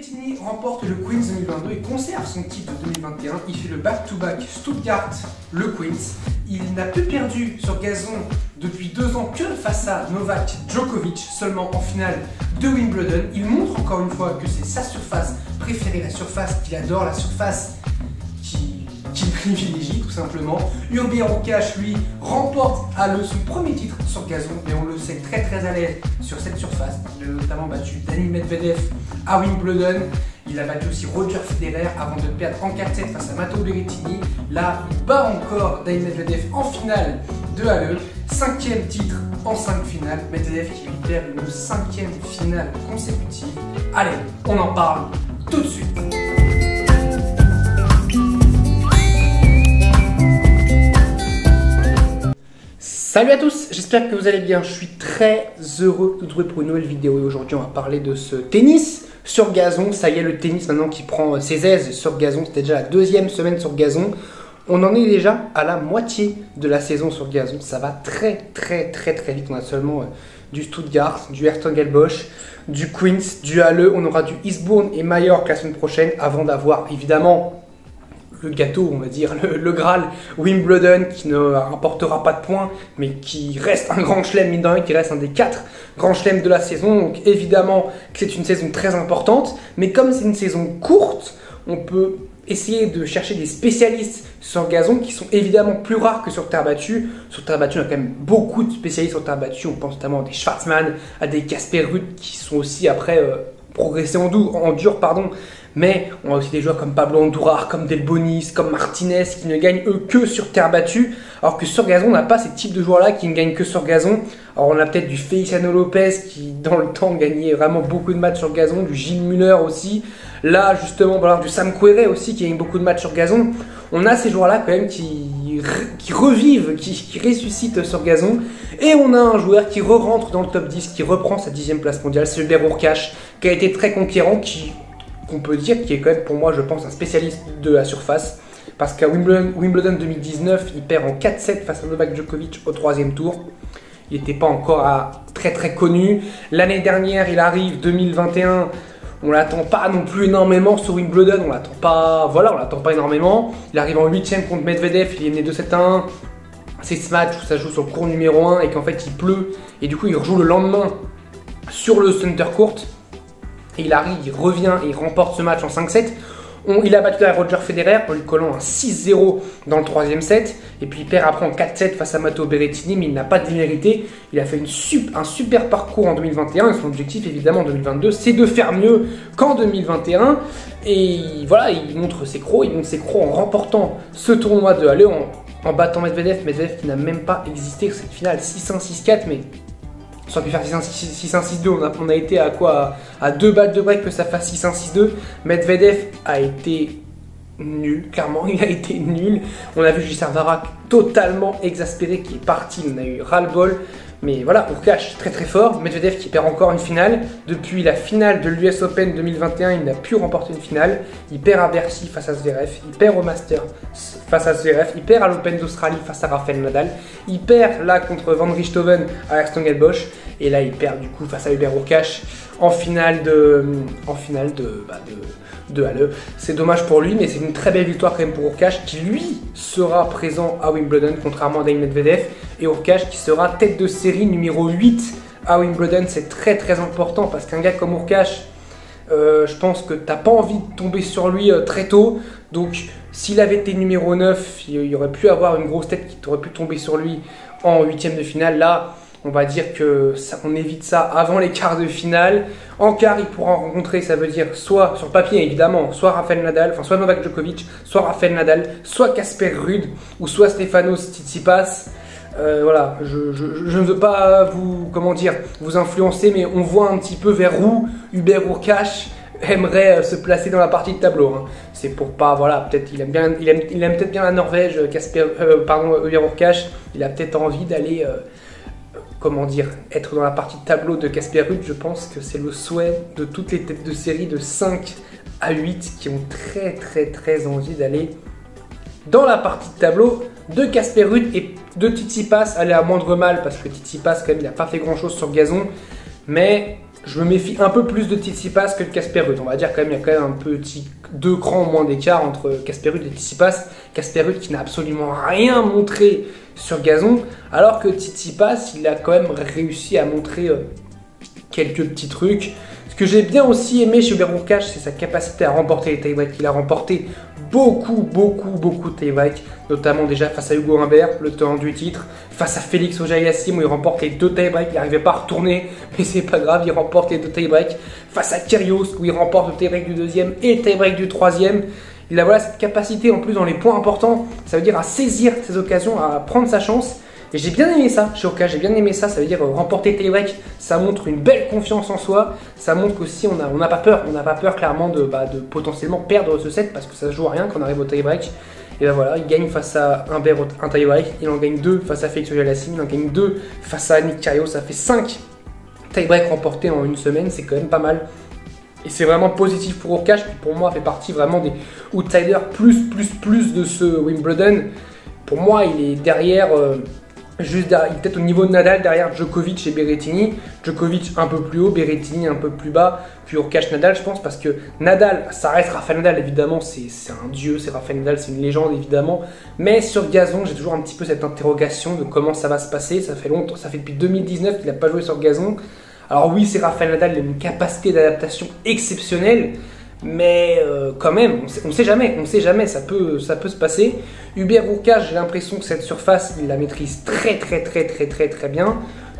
Berrettini remporte le Queens 2022 et conserve son titre de 2021. Il fait le back-to-back Stuttgart-le Queens. Il n'a plus perdu sur gazon depuis 2 ans que face à Novak Djokovic, seulement en finale de Wimbledon. Il montre encore une fois que c'est sa surface préférée, la surface qu'il adore, la surface qu'il privilégie tout simplement. Hubert Hurkacz, lui, remporte son premier titre sur gazon, mais on le sait très à l'aise sur cette surface. Il a notamment battu Daniil Medvedev à Wimbledon. Il a battu aussi Roger Federer avant de perdre en 4-7 face à Matteo Berrettini. Là, il bat encore Daniil Medvedev en finale de Halle. 5e titre en 5 finales. Medvedev qui lui perd une 5e finale consécutive. Allez, on en parle tout de suite. Salut à tous, j'espère que vous allez bien. Je suis très heureux de vous retrouver pour une nouvelle vidéo et aujourd'hui on va parler de ce tennis sur gazon. Ça y est, le tennis maintenant qui prend ses aises sur gazon. C'était déjà la 2e semaine sur gazon. On en est déjà à la moitié de la saison sur gazon. Ça va très vite. On a seulement du Stuttgart, du Herzogenaurach, du Queens, du Halle. On aura du Eastbourne et Majorque la semaine prochaine avant d'avoir évidemment le gâteau, on va dire, le Graal, Wimbledon, qui ne rapportera pas de points, mais qui reste un grand chelem, mine de rien, qui reste un des 4 grands chelems de la saison. Donc évidemment que c'est une saison très importante, mais comme c'est une saison courte, on peut essayer de chercher des spécialistes sur gazon qui sont évidemment plus rares que sur terre battue. Sur terre battue, on a quand même beaucoup de spécialistes sur terre battue. On pense notamment à des Schwartzmann, à des Casper Ruud qui sont aussi après progressés en dur, mais on a aussi des joueurs comme Pablo Andujar, comme Delbonis, comme Martinez qui ne gagnent eux que sur terre battue, alors que sur gazon on n'a pas ces types de joueurs là qui ne gagnent que sur gazon. Alors on a peut-être du Feliciano Lopez qui dans le temps gagnait vraiment beaucoup de matchs sur gazon, du Gilles Muller aussi, là justement voilà, du Sam Querrey aussi qui gagne beaucoup de matchs sur gazon. On a ces joueurs là quand même qui revivent, qui ressuscitent sur gazon, et on a un joueur qui re-rentre dans le top 10, qui reprend sa 10e place mondiale, c'est Hubert Hurkacz, qui a été très conquérant, qu'on peut dire qui est quand même pour moi je pense un spécialiste de la surface, parce qu'à Wimbledon 2019 il perd en 4-7 face à Novak Djokovic au 3e tour. Il n'était pas encore très connu. L'année dernière il arrive 2021, on l'attend pas non plus énormément sur Wimbledon, on l'attend pas énormément. Il arrive en 8e contre Medvedev, il est mené 2-7-1. C'est ce match où ça joue sur le court numéro 1 et qu'en fait il pleut et du coup il rejoue le lendemain sur le center court. Et il arrive, il revient et il remporte ce match en 5-7. Il a battu Roger Federer en lui collant un 6-0 dans le 3e set. Et puis il perd après en 4-7 face à Matteo Berrettini, mais il n'a pas démérité. Il a fait un super parcours en 2021 et son objectif évidemment en 2022 c'est de faire mieux qu'en 2021. Et voilà, il montre ses crocs, en remportant ce tournoi de Halle, en battant Medvedev qui n'a même pas existé cette finale 6-1, 6-4, mais ça aurait pu faire 6-1, 6-2, on a été à quoi? À 2 balles de break que ça fasse 6-1, 6-2. Medvedev a été nul, clairement, il a été nul. On a vu Gisard Varak totalement exaspéré qui est parti, on a eu ras-le-bol. Mais voilà, Hurkacz très fort, Medvedev qui perd encore une finale. Depuis la finale de l'US Open 2021, il n'a plus remporté une finale. Il perd à Bercy face à Zverev, il perd au Masters face à Zverev, il perd à l'Open d'Australie face à Rafael Nadal, il perd là contre Van Richthofen à Herzogenaurach, et là il perd du coup face à Hubert Hurkacz en finale de Halle. C'est dommage pour lui, mais c'est une très belle victoire quand même pour Hurkacz qui lui sera présent à Wimbledon contrairement à Daniil Medvedev, et Hurkacz qui sera tête de série numéro 8 à Wimbledon. C'est très important parce qu'un gars comme Hurkacz, je pense que t'as pas envie de tomber sur lui très tôt. Donc s'il avait été numéro 9, il aurait pu avoir une grosse tête qui aurait pu tomber sur lui en 8e de finale. Là, on va dire que on évite ça avant les quarts de finale. En quart, il pourra rencontrer, ça veut dire soit sur papier évidemment, soit Rafael Nadal, soit Novak Djokovic, soit Rafael Nadal, soit Casper Ruud ou soit Stefanos Tsitsipas. Voilà, je ne veux pas vous influencer, mais on voit un petit peu vers où Hubert Hurkacz aimerait se placer dans la partie de tableau. Hein. C'est pour pas, voilà, peut-être il aime peut-être bien la Norvège, Hubert Hurkacz. Il a peut-être envie d'aller être dans la partie de tableau de Casper Ruud. Je pense que c'est le souhait de toutes les têtes de série de 5 à 8 qui ont très envie d'aller dans la partie de tableau de Casper Ruud et de Tsitsipas. Aller à moindre mal parce que Tsitsipas quand même il n'a pas fait grand chose sur gazon, mais je me méfie un peu plus de Tsitsipas que de Casper Ruud. On va dire quand même, il y a quand même un petit 2 crans moins d'écart entre Casper Ruud et Tsitsipas. Casper Ruud qui n'a absolument rien montré sur gazon, alors que Tsitsipas, il a quand même réussi à montrer quelques petits trucs. Ce que j'ai bien aussi aimé chez Hubert Hurkacz, c'est sa capacité à remporter les tie-breaks. Il a remporté beaucoup de tie-breaks, notamment déjà face à Hugo Humbert, le tenant du titre, face à Félix Auger-Aliassime où il remporte les 2 tie-breaks, il n'arrivait pas à retourner, mais c'est pas grave, il remporte les 2 tie-breaks, face à Kyrgios où il remporte le tie-break du 2e et le tie-break du 3e. Il a voilà cette capacité en plus dans les points importants, ça veut dire à saisir ses occasions, à prendre sa chance. Et j'ai bien aimé ça chez Hurkacz, j'ai bien aimé ça, ça veut dire remporter tie-break, ça montre une belle confiance en soi, ça montre qu'aussi on n'a pas peur clairement de potentiellement perdre ce set parce que ça se joue à rien quand on arrive au tie-break. Et ben voilà, il gagne face à Humbert un tie-break, il en gagne 2 face à Félix Auger-Aliassime, il en gagne 2 face à Nick Kyrgios, ça fait 5 tie-breaks remportés en une semaine, c'est quand même pas mal. Et c'est vraiment positif pour Hurkacz, qui pour moi fait partie vraiment des outsiders plus de ce Wimbledon. Pour moi, il est derrière... il est peut-être au niveau de Nadal, derrière Djokovic et Berrettini. Djokovic un peu plus haut, Berrettini un peu plus bas, puis Hurkacz, Nadal, je pense, parce que Nadal, ça reste Rafael Nadal, évidemment, c'est un dieu, c'est Rafael Nadal, c'est une légende, évidemment. Mais sur gazon, j'ai toujours un petit peu cette interrogation de comment ça va se passer. Ça fait longtemps, ça fait depuis 2019 qu'il n'a pas joué sur gazon. Alors oui, c'est Rafael Nadal, il a une capacité d'adaptation exceptionnelle. Mais quand même, on sait jamais, ça peut se passer. Hubert Hurkacz, j'ai l'impression que cette surface, il la maîtrise très bien.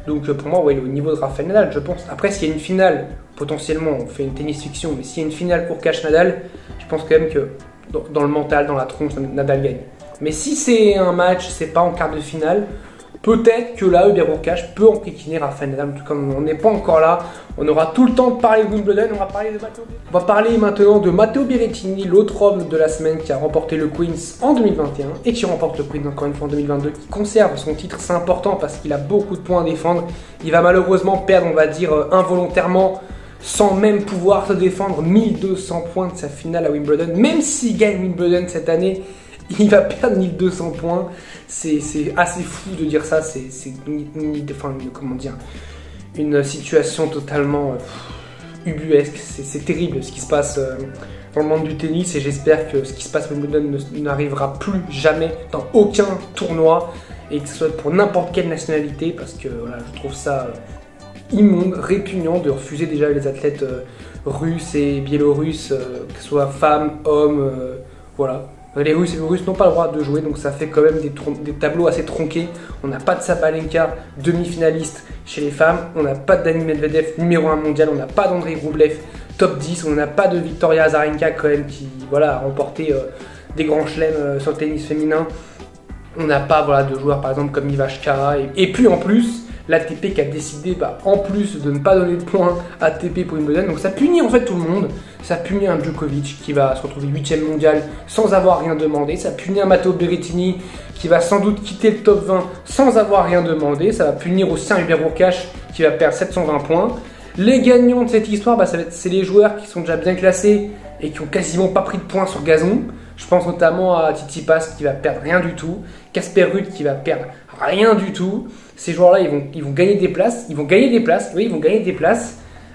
Donc pour moi, ouais, il est au niveau de Rafael Nadal, je pense. Après, s'il y a une finale, potentiellement, on fait une tennis fiction, mais s'il y a une finale Hurkacz-Nadal, je pense quand même que dans le mental, dans la tronche, Nadal gagne. Mais si c'est un match, c'est pas en quart de finale, peut-être que là, Hubert Hurkacz peut enquiquiner Rafael Nadal. En tout cas, on n'est pas encore là. On aura tout le temps de parler de Wimbledon. On va parler maintenant de Matteo Berrettini, l'autre homme de la semaine qui a remporté le Queens en 2021 et qui remporte le Queens encore une fois en 2022, qui conserve son titre. C'est important parce qu'il a beaucoup de points à défendre. Il va malheureusement perdre, on va dire, involontairement, sans même pouvoir se défendre, 1200 points de sa finale à Wimbledon. Même s'il gagne Wimbledon cette année, il va perdre 1200 points. C'est assez fou de dire ça. C'est comment dire, une situation totalement ubuesque. C'est terrible ce qui se passe dans le monde du tennis. Et j'espère que ce qui se passe à Wimbledon n'arrivera plus jamais dans aucun tournoi. Et que ce soit pour n'importe quelle nationalité. Parce que voilà, je trouve ça immonde, répugnant de refuser déjà les athlètes russes et biélorusses, que ce soit femmes, hommes, voilà. Les Russes et les Russes n'ont pas le droit de jouer, donc ça fait quand même des tableaux assez tronqués. On n'a pas de Sabalenka, demi-finaliste chez les femmes. On n'a pas de Dani Medvedev, numéro 1 mondial. On n'a pas d'Andrei Rublev, top 10. On n'a pas de Victoria Azarenka quand même, qui voilà, a remporté des grands chelems sur le tennis féminin. On n'a pas voilà, de joueurs par exemple comme Ivashkara. Et puis en plus, l'ATP qui a décidé, en plus de ne pas donner de points ATP pour Wimbledon, donc ça punit en fait tout le monde. Ça punit un Djokovic qui va se retrouver 8ème mondial sans avoir rien demandé. Ça punit un Matteo Berrettini qui va sans doute quitter le top 20 sans avoir rien demandé. Ça va punir aussi un Hubert Hurkacz qui va perdre 720 points. Les gagnants de cette histoire, c'est les joueurs qui sont déjà bien classés et qui ont quasiment pas pris de points sur gazon. Je pense notamment à Tsitsipas qui va perdre rien du tout, Casper Ruud qui va perdre rien du tout. Ces joueurs-là, ils vont gagner des places,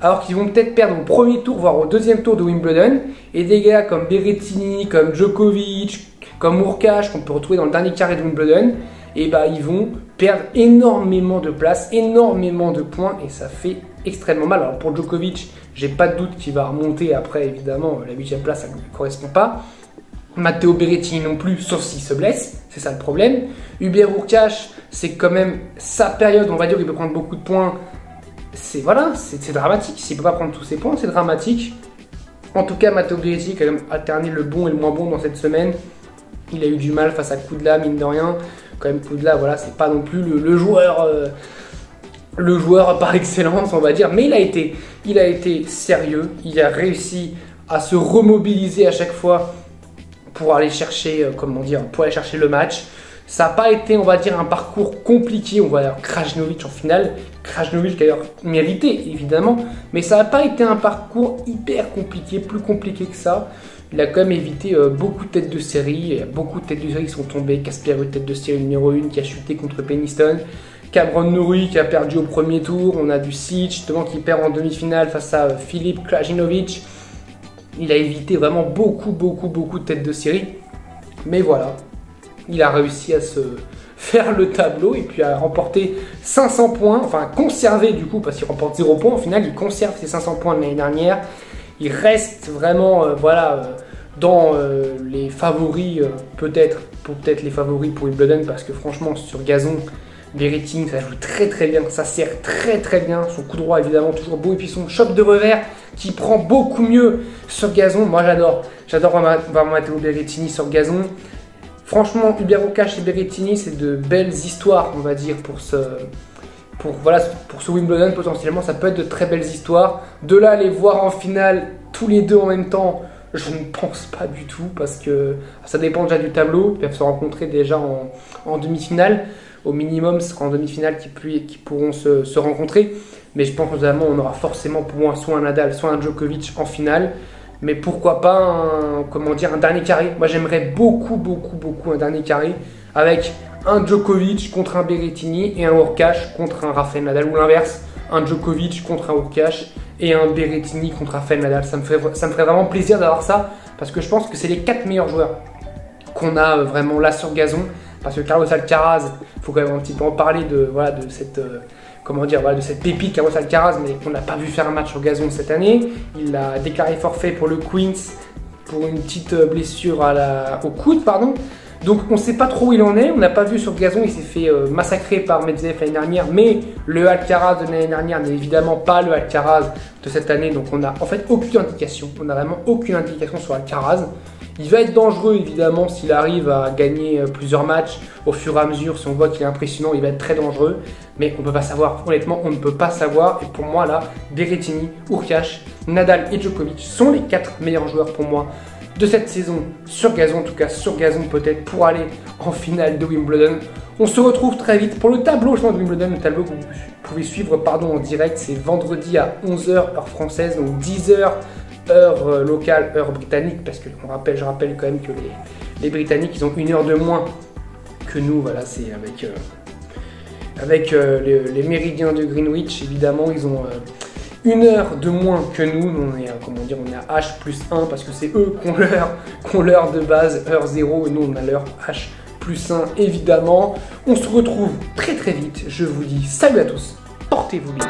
alors qu'ils vont peut-être perdre au premier tour, voire au deuxième tour de Wimbledon. Et des gars comme Berrettini, comme Djokovic, comme Hurkacz, qu'on peut retrouver dans le dernier carré de Wimbledon, et ils vont perdre énormément de places, énormément de points, et ça fait extrêmement mal. Alors pour Djokovic, j'ai pas de doute qu'il va remonter après, évidemment, la 8ème place, ça ne lui correspond pas. Matteo Berrettini non plus, sauf s'il se blesse, c'est ça le problème. Hubert Hurkacz, c'est quand même sa période, on va dire, il peut prendre beaucoup de points. C'est dramatique, s'il ne peut pas prendre tous ses points, c'est dramatique. En tout cas, Matteo Berrettini a quand même alterné le bon et le moins bon dans cette semaine. Il a eu du mal face à Kudla, mine de rien. Quand même, Kudla, voilà, c'est pas non plus le joueur par excellence, on va dire. Mais il a été sérieux, il a réussi à se remobiliser à chaque fois pour aller chercher, le match. Ça n'a pas été, on va dire, un parcours compliqué. On va dire Krajinovic en finale. Krajinovic d'ailleurs mérité, évidemment. Mais ça n'a pas été un parcours hyper compliqué, plus compliqué que ça. Il a quand même évité beaucoup de têtes de série. Il y a beaucoup de têtes de série qui sont tombées. Casper Ruud, tête de série numéro 1, qui a chuté contre Peniston. Cameron Norrie qui a perdu au premier tour. On a du Sic justement qui perd en demi-finale face à Filip Krajinovic. Il a évité vraiment beaucoup de têtes de série. Mais voilà, il a réussi à se faire le tableau et puis à remporter 500 points. Enfin, conserver du coup, parce qu'il remporte 0 points. Au final, il conserve ses 500 points de l'année dernière. Il reste vraiment, dans les favoris, peut-être les favoris pour Wimbledon, parce que franchement, sur gazon, Berrettini, ça joue très bien, ça sert très bien. Son coup droit, évidemment, toujours beau. Et puis son choc de revers qui prend beaucoup mieux sur gazon. Moi, j'adore vraiment Matteo Berrettini sur gazon. Franchement, Hubert Hurkacz et Berrettini, c'est de belles histoires, on va dire, pour ce Wimbledon. Potentiellement, ça peut être de très belles histoires. De là, les voir en finale, tous les deux en même temps, je ne pense pas du tout, parce que ça dépend déjà du tableau. Ils peuvent se rencontrer déjà en demi-finale. Au minimum, ce sera en demi-finale qui pourront se rencontrer. Mais je pense notamment on aura forcément pour moi soit un Nadal, soit un Djokovic en finale. Mais pourquoi pas un dernier carré. Moi j'aimerais beaucoup un dernier carré avec un Djokovic contre un Berrettini et un Hurkacz contre un Rafael Nadal, ou l'inverse, un Djokovic contre un Hurkacz et un Berrettini contre Rafael Nadal. Ça me ferait vraiment plaisir d'avoir ça, parce que je pense que c'est les 4 meilleurs joueurs qu'on a vraiment là sur gazon. Parce que Carlos Alcaraz, il faut quand même un petit peu en parler de cette pépite Carlos Alcaraz, mais qu'on n'a pas vu faire un match sur gazon cette année. Il a déclaré forfait pour le Queens pour une petite blessure au coude, pardon. Donc on ne sait pas trop où il en est. On n'a pas vu sur gazon, il s'est fait massacrer par Medvedev l'année dernière, mais le Alcaraz de l'année dernière n'est évidemment pas le Alcaraz de cette année. Donc on n'a en fait aucune indication. On n'a vraiment aucune indication sur Alcaraz. Il va être dangereux évidemment s'il arrive à gagner plusieurs matchs au fur et à mesure. Si on voit qu'il est impressionnant, il va être très dangereux. Mais on ne peut pas savoir. Honnêtement, on ne peut pas savoir. Et pour moi là, Berrettini, Hurkacz, Nadal et Djokovic sont les 4 meilleurs joueurs pour moi de cette saison sur gazon. En tout cas sur gazon peut-être pour aller en finale de Wimbledon. On se retrouve très vite pour le tableau de Wimbledon. Le tableau que vous pouvez suivre en direct. C'est vendredi à 11h heure française. Donc 10h heure locale, heure britannique, parce que je rappelle quand même que les Britanniques, ils ont 1 heure de moins que nous. Voilà, c'est avec les méridiens de Greenwich, évidemment, ils ont 1 heure de moins que nous. On est à H+1, parce que c'est eux qui ont l'heure de base, heure 0, et nous on a l'heure H+1, évidemment. On se retrouve très vite. Je vous dis salut à tous, portez-vous bien.